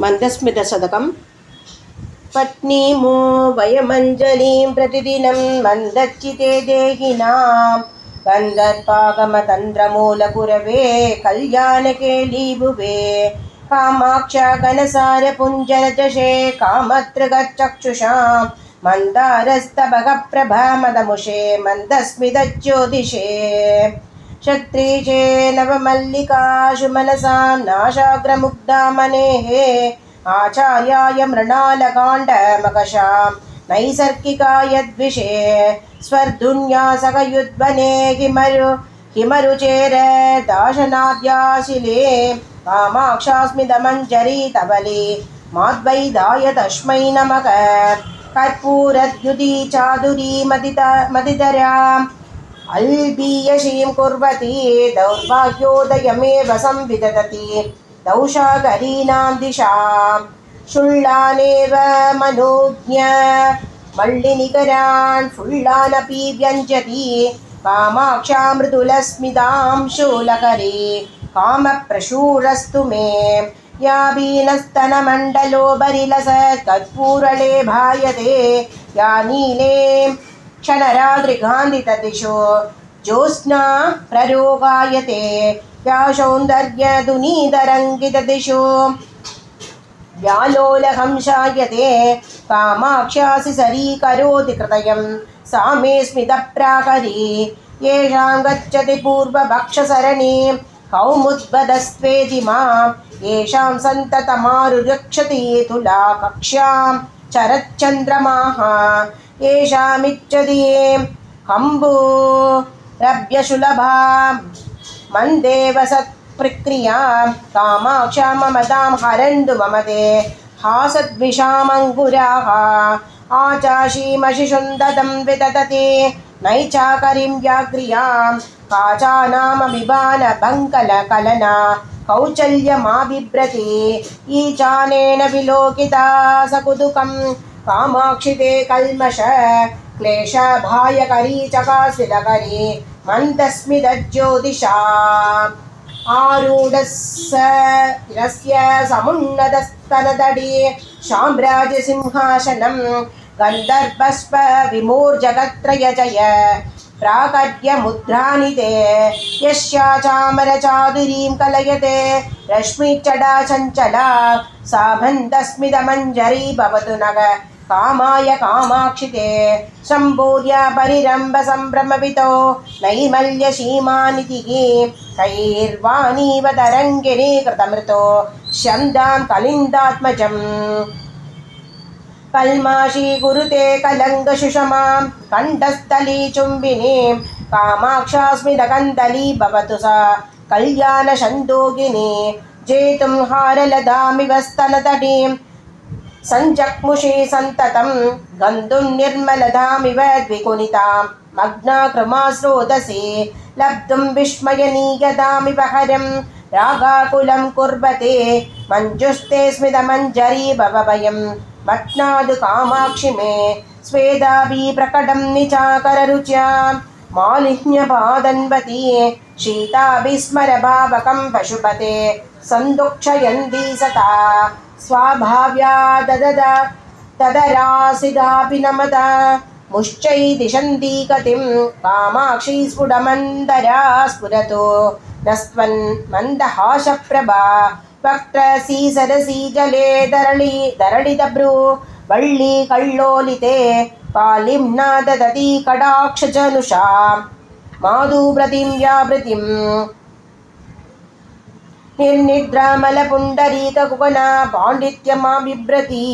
मन्दस्मितशतकम् पत्नीमो वयमञ्जलीं प्रतिदिनं मन्दच्चिते देहिनां गन्धर्पागमतन्त्रमूलपुरवे कल्याणकेलीभुवे कामाक्षगणसारपुञ्जरजशे कामतृगचक्षुषां मन्दारस्तबगप्रभा मदमुषे मन्दस्मितज्योतिषे क्षत्रिजे नवमल्लिकाशु मनसां नाशाग्रमुग्धामनेः आचार्याय मृणालकाण्डमकषां नैसर्गिकाय द्विषे स्वर्धुन्यासकयुद्वने हिमरुचेर दाशनाद्याशिले कामाक्षास्मिदमञ्जरी तवले माद्वैदाय तस्मै नमः कर्पूरद्युति चादुरी मदितराम् अल्बीयशीं कुर्वती दौर्भाग्योदयमेव संविदधति दौशागरीणां दिशां शुल्लानेव मनोज्ञ मल्लिनिकरान् फुल्लानपि व्यञ्जति कामाक्षा मृदुलस्मितां शूलकरी कामप्रशूरस्तु मे याबीनस्तनमण्डलोपरिलस कर्पूरलेभायते या नीले क्षणरात्रिगान्धितदिशो ज्योत्स्ना प्ररोगायते या सौन्दर्यदुनीतरङ्गितदिशो व्यालोलहंसायते कामाक्ष्यासि सरीकरोति कृतयं सा मे स्मितप्राकरी येषां गच्छति पूर्वभक्षसरणीं कौमुद्वदस्त्वेति मां येषां सन्ततमारुरक्षति तुला कक्ष्यां चरच्चन्द्रमाः येषामिच्छति कम्बुरभ्यशुलभां मन्देव सत्प्रक्रियां कामाक्षा ममतां हरन्तु ममते हासद्विषामङ्कुराः आचाशीमशिषुन्दतं विदधति नैचाकरीं व्याघ्रियां काचानामभिबालभङ्कलकलना कौचल्यमाबिभ्रति ईचानेन विलोकिता सकुतुकं कामाक्षिते कल्मष क्लेशभायकरी चकासिलकरी मन्दस्मितज्योतिषा आरूढस्य समुन्नतस्तनदडि साम्राज्यसिंहासनं गन्धर्वस्प विमूर्जगत्रयजय प्राकट्यमुद्रानिते यस्या चामरचादुरीं कलयते रश्मिचडा चञ्चला सा मन्दस्मितमञ्जरी भवतु नग कामाय कामाक्षिते सम्भूर्य परिरम्भ सम्भ्रमवितो नैमल्यसीमानितिः कैर्वाणीव तरङ्गिनी कृतमृतो शन्दां कलिन्दात्मजम् कल्माशी गुरुते कलङ्गशुषमां कण्ठस्थली चुम्बिनीं कामाक्षास्मिदकन्दली भवतु सा कल्याणशन्दोगिनी जेतुं हारलदामिव स्तनतटीं सञ्जग्मुषे सन्ततं गन्तुं निर्मलदामिव द्विगुणितां मग्नाकृमास्रोदसे लब्धुं विस्मयनीयतामिव हरं रागाकुलं कुर्वते मञ्जुस्ते स्मितमञ्जरी भवभयं मत्नादु कामाक्षि मे स्वेदाभि प्रकटं निचाकररुच्यां मालिन्यपादन्वती शीताभिस्मरभावकं पशुपते सन्दुक्षयन्ती सता स्वाभाव्या तदरासिदापि नमता मुश्चै दिशन्ती गतिं कामाक्षी स्फुटमन्दरा स्फुरतु नस्त्वन् मन्दहासप्रभा वक्त्रसी सरसी जले दरळितभ्रू वल्ली कल्लोलिते कालिम्ना ददती कटाक्षजनुषा माधुव्रतिं व्यावृतिम् निर्निद्रामलपुण्डरीककुकना पाण्डित्यमा बिभ्रती।